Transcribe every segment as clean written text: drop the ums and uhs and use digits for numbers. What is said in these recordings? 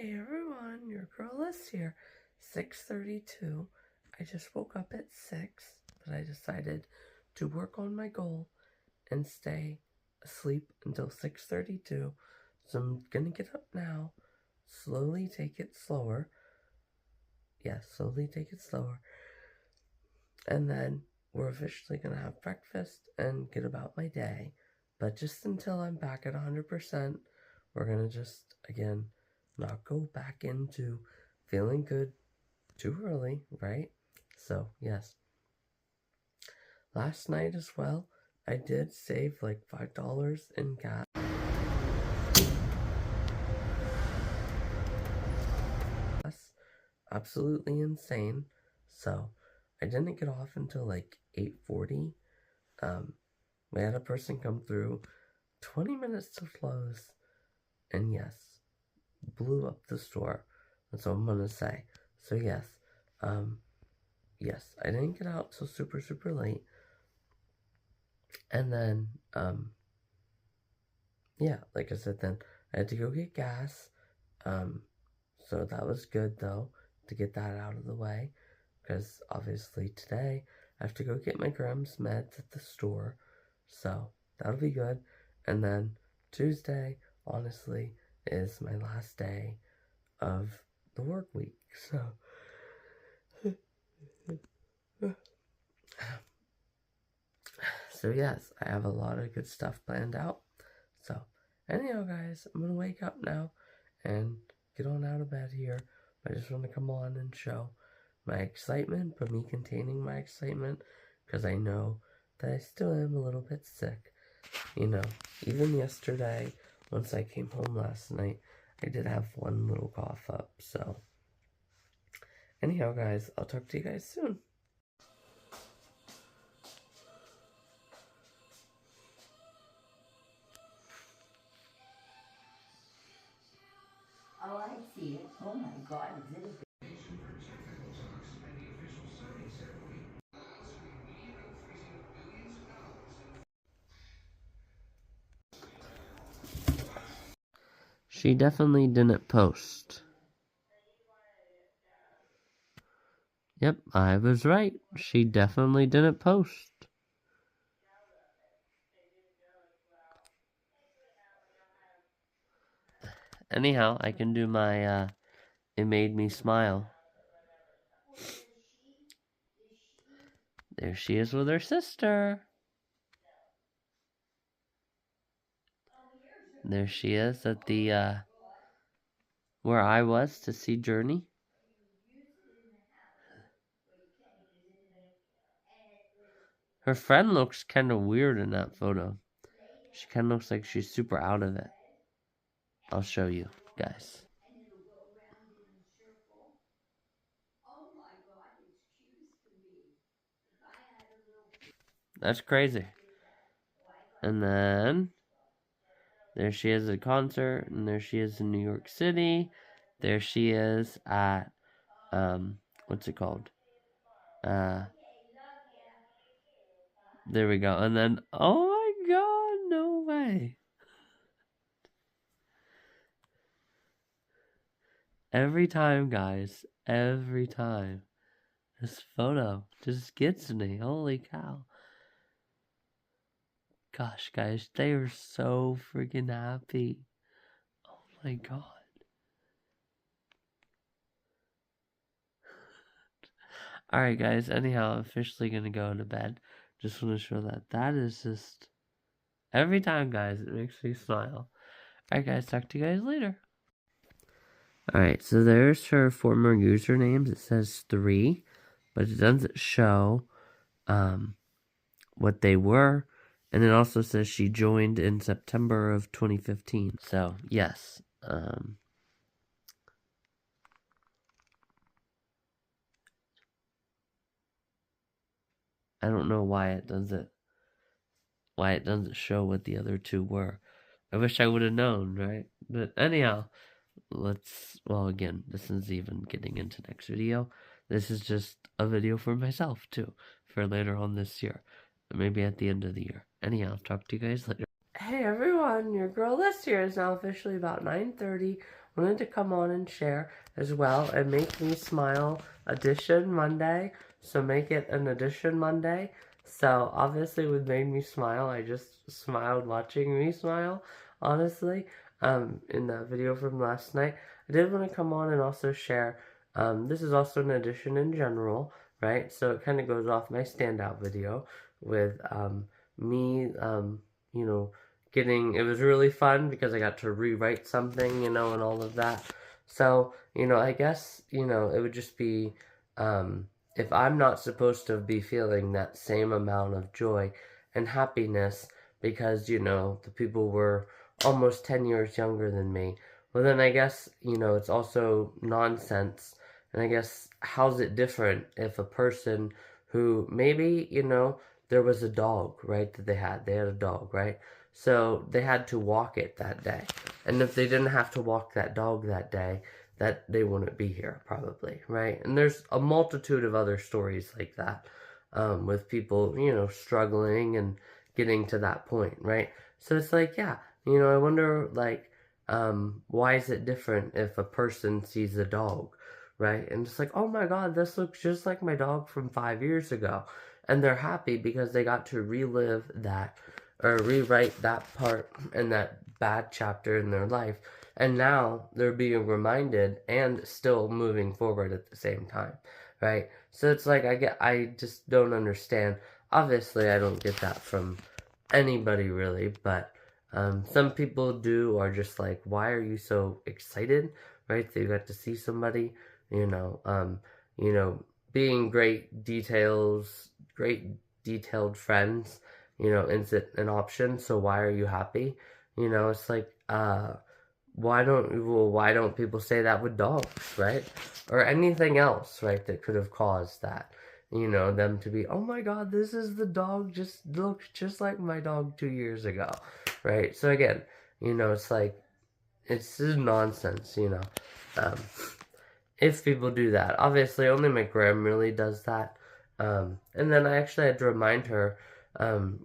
Hey everyone, your girl Liz here. 6:32. I just woke up at 6, but I decided to work on my goal and stay asleep until 6:32. So I'm gonna get up now, slowly take it slower. Yes, slowly take it slower. And then we're officially gonna have breakfast and get about my day. But just until I'm back at 100%, we're gonna just, again, not go back into feeling good too early, right? So, yes. Last night as well, I did save like $5 in gas. Absolutely insane. So, I didn't get off until like 8:40. We had a person come through 20 minutes to close, and yes, blew up the store. That's what I'm gonna say. So yes, yes, I didn't get out till super late, and then yeah, like I said, then I had to go get gas. So that was good though to get that out of the way, because obviously today I have to go get my grandma's meds at the store, so that'll be good. And then Tuesday, honestly, is my last day of the work week, so yes, I have a lot of good stuff planned out. So anyhow, guys, I'm gonna wake up now and get on out of bed here. I just want to come on and show my excitement, but me containing my excitement, because I know that I still am a little bit sick. You know, even yesterday, once I came home last night, I did have one little cough up. So anyhow, guys, I'll talk to you guys soon. Oh, I see it. Oh my God, is it a big... She definitely didn't post. Yep, I was right. She definitely didn't post. Anyhow, I can do my, it made me smile. There she is with her sister. There she is at the, where I was to see Journey. Her friend looks kind of weird in that photo. She kind of looks like she's super out of it. I'll show you, guys. That's crazy. And then there she is at a concert, and there she is in New York City. There she is at, what's it called? There we go. And then, oh my God, no way. Every time, guys, every time. This photo just gets me. Holy cow. Gosh, guys, they are so freaking happy. Oh my God. Alright, guys, anyhow, I'm officially gonna go to bed. Just want to show that. That is just... Every time, guys, it makes me smile. Alright, guys, talk to you guys later. Alright, so there's her former usernames. It says 3, but it doesn't show what they were. And it also says she joined in September of 2015. So, yes. I don't know why it doesn't show what the other two were. I wish I would have known, right? But anyhow, well, again, this is even getting into next video. This is just a video for myself, too, for later on this year. Maybe at the end of the year. Anyhow, talk to you guys later. Hey everyone, your girl Liz here. Is now officially about 9:30. wanted to come on and share as well and Make Me Smile Edition Monday. So make it an Edition Monday. So obviously with Made Me Smile, I just smiled watching me smile, honestly, in that video from last night. I did want to come on and also share, this is also an edition in general, right? So it kind of goes off my standout video with me, you know, it was really fun because I got to rewrite something, you know, and all of that. So, you know, I guess, you know, it would just be, if I'm not supposed to be feeling that same amount of joy and happiness because, you know, the people were almost 10 years younger than me, well then I guess, you know, it's also nonsense. And I guess, how's it different if a person who maybe, you know, there was a dog, right, that they had a dog, right? So they had to walk it that day. And if they didn't have to walk that dog that day, that they wouldn't be here, probably, right? And there's a multitude of other stories like that, with people, you know, struggling and getting to that point, right? So it's like, yeah, you know, I wonder, like, why is it different if a person sees a dog, right? And it's like, oh my God, this looks just like my dog from 5 years ago. And they're happy because they got to relive that or rewrite that part and that bad chapter in their life. And now they're being reminded and still moving forward at the same time, right? So it's like, I just don't understand. Obviously, I don't get that from anybody really, but some people do, are just like, why are you so excited, right? That you got to see somebody, you know, being great detailed friends, you know, is it an option? So why are you happy? You know, it's like, why don't people say that with dogs, right? Or anything else, right, that could have caused that, you know, them to be, oh my God, this is the dog, just looks just like my dog 2 years ago, right? So again, you know, it's like, it's just nonsense, you know, if people do that. Obviously, only my grandma really does that, and then I actually had to remind her,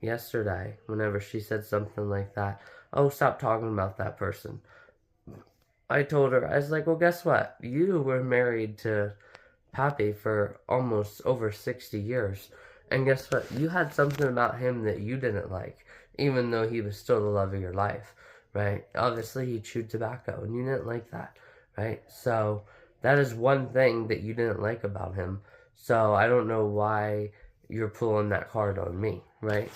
yesterday, whenever she said something like that, oh, stop talking about that person. I told her, I was like, well, guess what? You were married to Pappy for almost over 60 years. And guess what? You had something about him that you didn't like, even though he was still the love of your life, right? Obviously, he chewed tobacco, and you didn't like that, right? So, that is one thing that you didn't like about him. So, I don't know why you're pulling that card on me, right?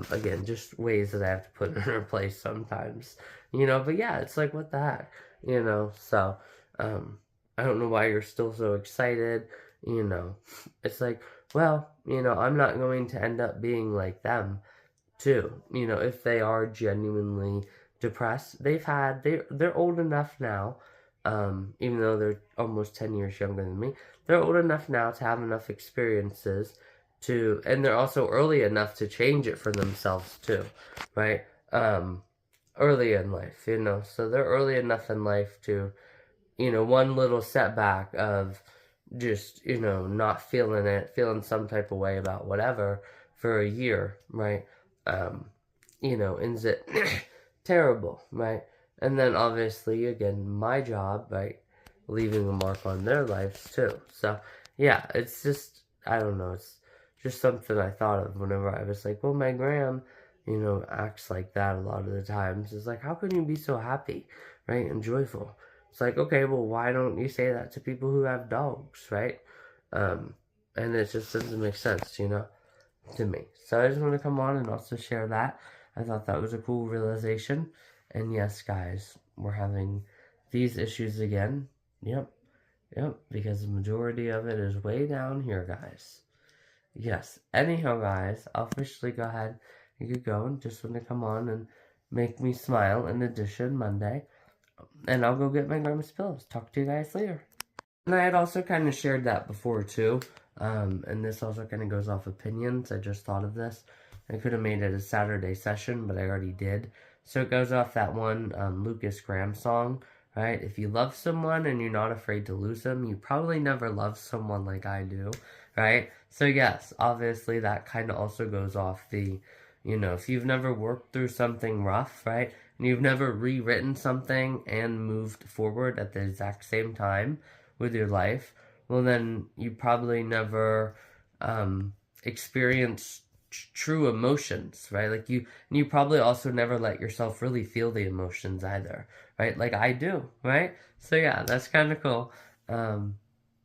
Again, just ways that I have to put in her place sometimes, you know? But yeah, it's like, what the heck? You know, so, I don't know why you're still so excited, you know. It's like, well, you know, I'm not going to end up being like them, too. You know, if they are genuinely depressed, they're old enough now, even though they're almost 10 years younger than me, they're old enough now to have enough experiences and they're also early enough to change it for themselves, too, right? Early in life, you know, so they're early enough in life to, you know, one little setback of just, you know, not feeling some type of way about whatever for a year, right? You know, ends it terrible, right? And then obviously, again, my job, right, leaving a mark on their lives too. So, yeah, it's just, I don't know, it's just something I thought of whenever I was like, well, my gram, you know, acts like that a lot of the times. It's like, how can you be so happy, right, and joyful? It's like, okay, well, why don't you say that to people who have dogs, right? And it just doesn't make sense, you know, to me. So I just want to come on and also share that. I thought that was a cool realization. And yes, guys, we're having these issues again. Yep, because the majority of it is way down here, guys. Yes, anyhow, guys, I'll officially go ahead and get going. Just want to come on and Make Me Smile in Edition Monday. And I'll go get my grandma's pillows. Talk to you guys later. And I had also kind of shared that before, too. And this also kind of goes off opinions. I just thought of this. I could have made it a Saturday session, but I already did. So it goes off that one Lucas Graham song, right? If you love someone and you're not afraid to lose them, you probably never loved someone like I do, right? So yes, obviously that kind of also goes off the, you know, if you've never worked through something rough, right? and you've never rewritten something and moved forward at the exact same time with your life, well, then you probably never experience true emotions, right? Like you probably also never let yourself really feel the emotions either, right? Like I do, right? So yeah, that's kind of cool.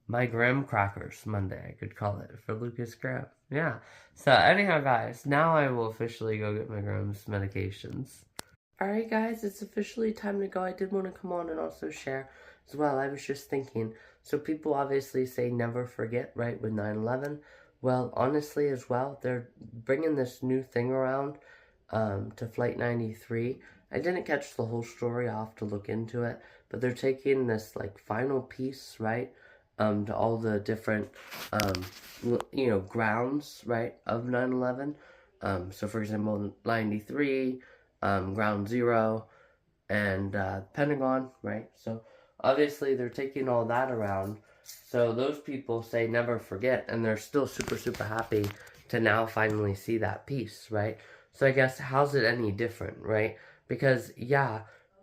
My graham crackers Monday, I could call it, for Lucas Graham. Yeah. So anyhow, guys, now I will officially go get my Graham's medications. Alright, guys, it's officially time to go. I did want to come on and also share as well. I was just thinking, so people obviously say never forget, right, with 9/11. Well, honestly, as well, they're bringing this new thing around to Flight 93. I didn't catch the whole story. I'll have to look into it. But they're taking this, like, final piece, right, to all the different, grounds, right, of 9/11. So, for example, 93, Ground Zero, and Pentagon, right? So, obviously, they're taking all that around. So, those people say never forget, and they're still super, super happy to now finally see that piece, right? So, I guess, how's it any different, right? Because, yeah,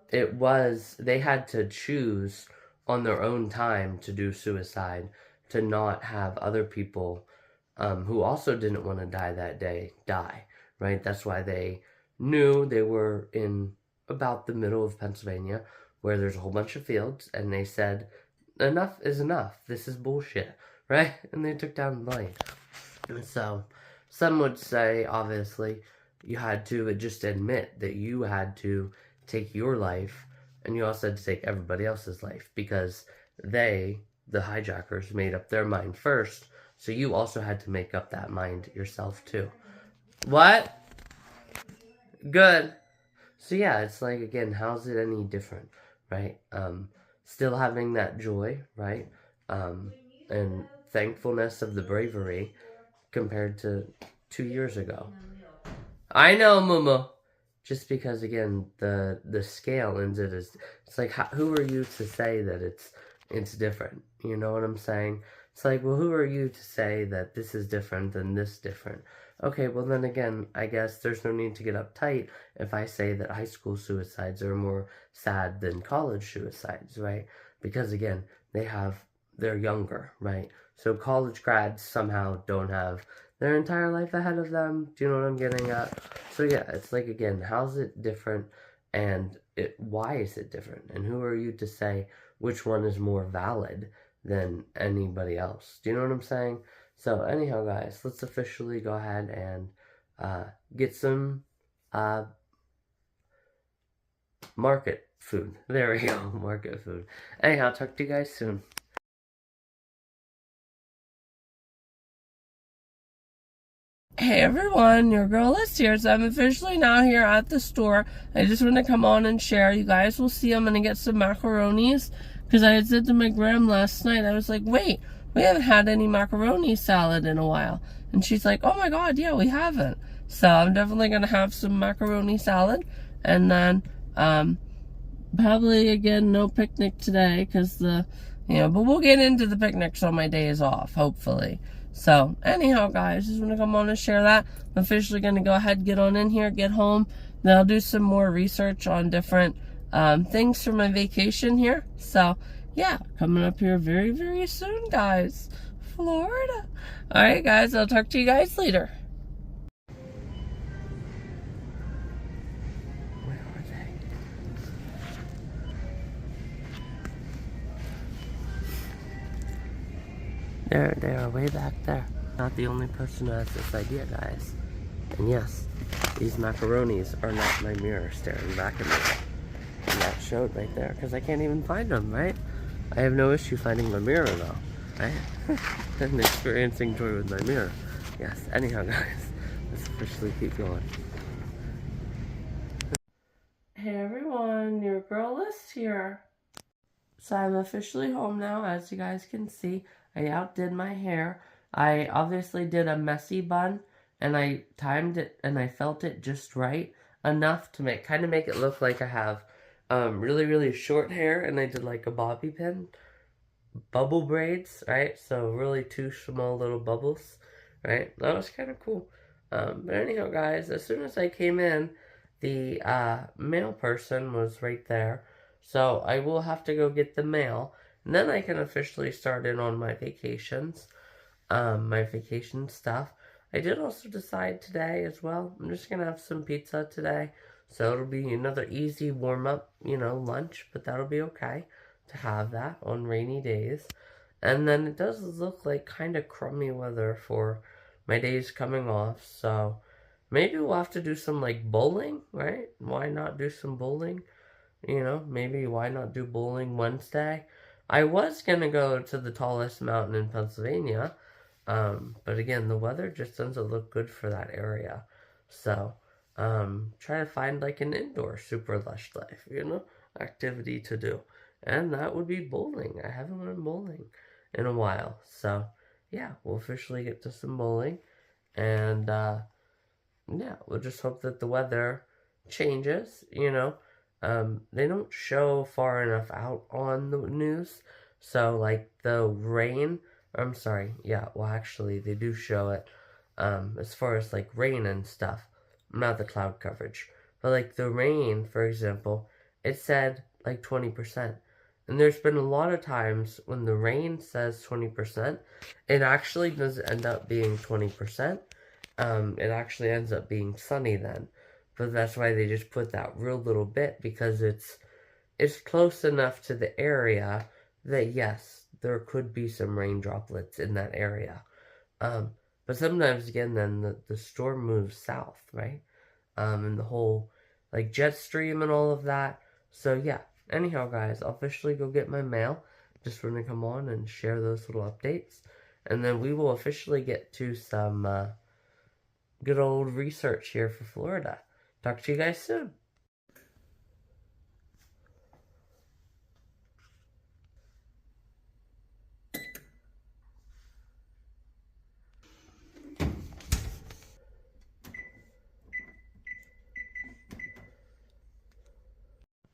they had to choose on their own time to do suicide, to not have other people who also didn't want to die that day die, right? That's why they knew they were in about the middle of Pennsylvania, where there's a whole bunch of fields, and they said, enough is enough, this is bullshit, right? And they took down the plane. And so, some would say, obviously, you had to just admit that you had to take your life, and you also had to take everybody else's life, because they, the hijackers, made up their mind first, so you also had to make up that mind yourself too. What? Good. So yeah, it's like, again, how's it any different, right? Still having that joy, right? And thankfulness of the bravery compared to 2 years ago. I know, Momo. Just because, again, the scale ends it as, it's like, who are you to say that it's different? You know what I'm saying? It's like, well, who are you to say that this is different than this different? Okay, well then again, I guess there's no need to get uptight if I say that high school suicides are more sad than college suicides, right? Because again, they're younger, right? So college grads somehow don't have their entire life ahead of them. Do you know what I'm getting at? So yeah, it's like, again, how's it different, and why is it different? And who are you to say which one is more valid than anybody else? Do you know what I'm saying? So anyhow, guys, let's officially go ahead and get some market food. There we go, market food. Anyhow, talk to you guys soon. Hey everyone, your girl Liz here. So I'm officially now here at the store. I just want to come on and share. You guys will see I'm going to get some macaronis, because I had said to my gram last night, I was like, wait, we haven't had any macaroni salad in a while. And she's like, oh my god, yeah, we haven't. So I'm definitely going to have some macaroni salad. And then probably, again, no picnic today, because but we'll get into the picnics on my days off, hopefully. So, anyhow, guys, just want to come on and share that. I'm officially going to go ahead, get on in here, get home. Then I'll do some more research on different things for my vacation here. So, yeah, coming up here very, very soon, guys. Florida. All right, guys, I'll talk to you guys later. Where are they? They are way back there. Not the only person who has this idea, guys. And yes, these macaronis are not my mirror staring back at me. And that showed right there, because I can't even find them, right? I have no issue finding my mirror, though. Right? I'm experiencing joy with my mirror. Yes, anyhow, guys, let's officially keep going. Hey everyone, your girl Liz here. So I'm officially home now, as you guys can see. I outdid my hair. I obviously did a messy bun, and I timed it, and I felt it just right enough to make it look like I have really, really short hair, and I did like a bobby pin, bubble braids, right? So really 2 small little bubbles, right? That was kind of cool. But anyhow, guys, as soon as I came in, the mail person was right there. So I will have to go get the mail. And then I can officially start in on my vacations. My vacation stuff. I did also decide today as well. I'm just gonna have some pizza today. So it'll be another easy warm up, lunch, but that'll be okay to have that on rainy days. And then it does look like kind of crummy weather for my days coming off. So maybe we'll have to do some like bowling, right? Why not do some bowling? Maybe why not do bowling Wednesday? I was gonna go to the tallest mountain in Pennsylvania, but again, the weather just doesn't look good for that area. So, try to find like an indoor super lush life, activity to do. And that would be bowling. I haven't went bowling in a while. So, yeah, we'll officially get to some bowling. And, yeah, we'll just hope that the weather changes. They don't show far enough out on the news. So, like, the rain, I'm sorry, yeah, well, actually, they do show it, as far as, like, rain and stuff, not the cloud coverage. But, like, the rain, for example, it said, like, 20%. And there's been a lot of times when the rain says 20%, it actually doesn't end up being 20%. It actually ends up being sunny then. But that's why they just put that real little bit, because it's close enough to the area that yes, there could be some rain droplets in that area. But sometimes again then the storm moves south, right? And the whole like jet stream and all of that. So yeah. Anyhow guys, I'll officially go get my mail. Just want to come on and share those little updates. And then we will officially get to some good old research here for Florida. Talk to you guys soon.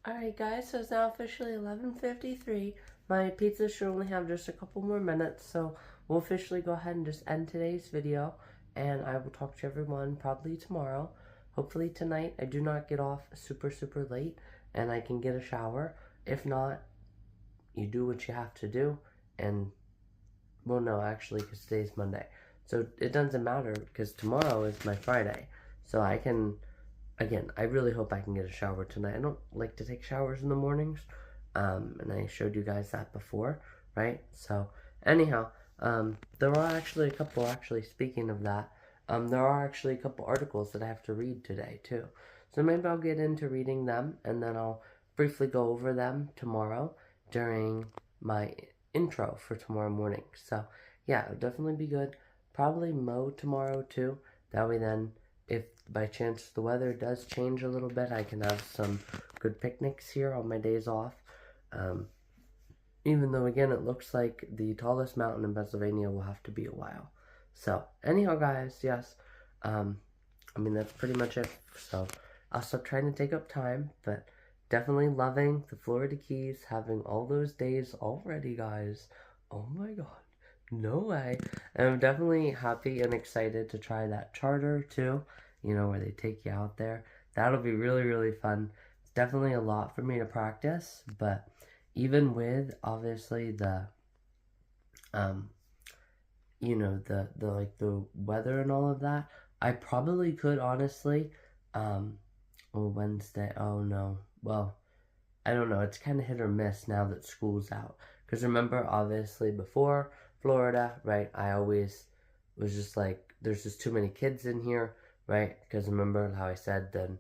Alright guys, so it's now officially 11:53. My pizza should only have just a couple more minutes, so we'll officially go ahead and just end today's video, and I will talk to everyone probably tomorrow. Hopefully tonight I do not get off super late and I can get a shower. If not, you do what you have to do, and well no, actually, because today's Monday. So it doesn't matter because tomorrow is my Friday. So I can again, I really hope I can get a shower tonight. I don't like to take showers in the mornings, and I showed you guys that before, right? So, anyhow, there are actually a couple, speaking of that, there are actually a couple articles that I have to read today, too. So maybe I'll get into reading them, and then I'll briefly go over them tomorrow during my intro for tomorrow morning. So, yeah, it'll definitely be good. Probably mow tomorrow, too. That way then, if by chance the weather does change a little bit, I can have some good picnics here on my days off. Even though, again, it looks like the tallest mountain in Pennsylvania will have to be a while. So, anyhow, guys, yes, I mean, that's pretty much it. So, I'll stop trying to take up time, but definitely loving the Florida Keys, having all those days already, guys. Oh my god. No way. And I'm definitely happy and excited to try that charter too, where they take you out there. That'll be really fun. It's definitely a lot for me to practice, but even with obviously the the weather and all of that, I probably could honestly Wednesday. Oh no. Well, I don't know. It's kind of hit or miss now that school's out. Because remember, obviously, before Florida, right, I always was just like, there's just too many kids in here, right? Because remember how I said then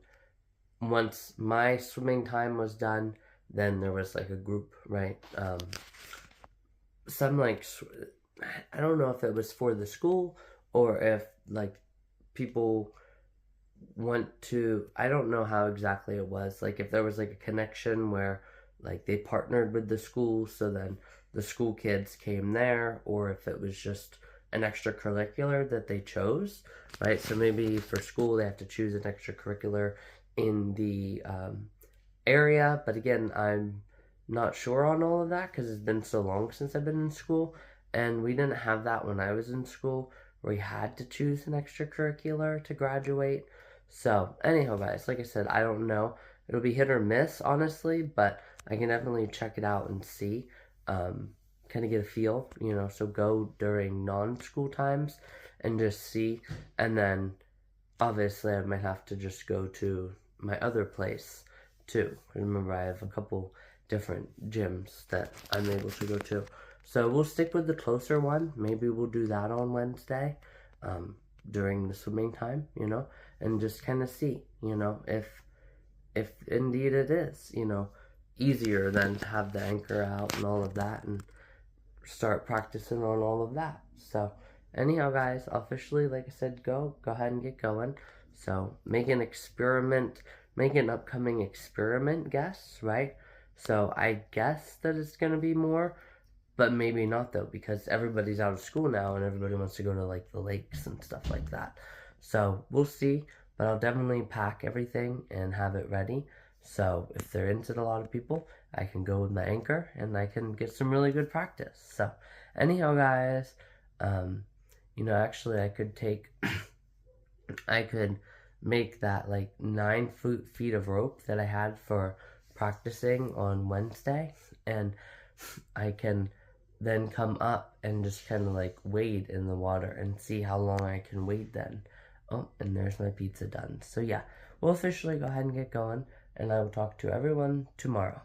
once my swimming time was done, then there was like a group, right? Some like, I don't know if it was for the school or if like people went to, I don't know how exactly it was, like if there was like a connection where like they partnered with the school, so then the school kids came there, or if it was just an extracurricular that they chose, right? So maybe for school they have to choose an extracurricular in the area, but again, I'm not sure on all of that because it's been so long since I've been in school, and we didn't have that when I was in school where we had to choose an extracurricular to graduate. So, anyhow, guys, like I said, I don't know. It'll be hit or miss, honestly, but I can definitely check it out and see. Kind of get a feel, so go during non-school times and just see. And then, obviously, I might have to just go to my other place, too. Remember, I have a couple different gyms that I'm able to go to. So, we'll stick with the closer one. Maybe we'll do that on Wednesday. During the swimming time, and just kind of see, if indeed it is, easier than to have the anchor out and all of that and start practicing on all of that. So anyhow, guys, officially, like I said, go ahead and get going. So make an upcoming experiment guess, right? So I guess that it's gonna be more, but maybe not though, because everybody's out of school now and everybody wants to go to like the lakes and stuff like that. So we'll see, but I'll definitely pack everything and have it ready. So if they're into a lot of people, I can go with my anchor and I can get some really good practice. So anyhow, guys, actually I could take, I could make that like 9 feet of rope that I had for practicing on Wednesday, and I can then come up and just kind of like wade in the water and see how long I can wade then. Oh, and there's my pizza done. So yeah, we'll officially go ahead and get going, and I will talk to everyone tomorrow.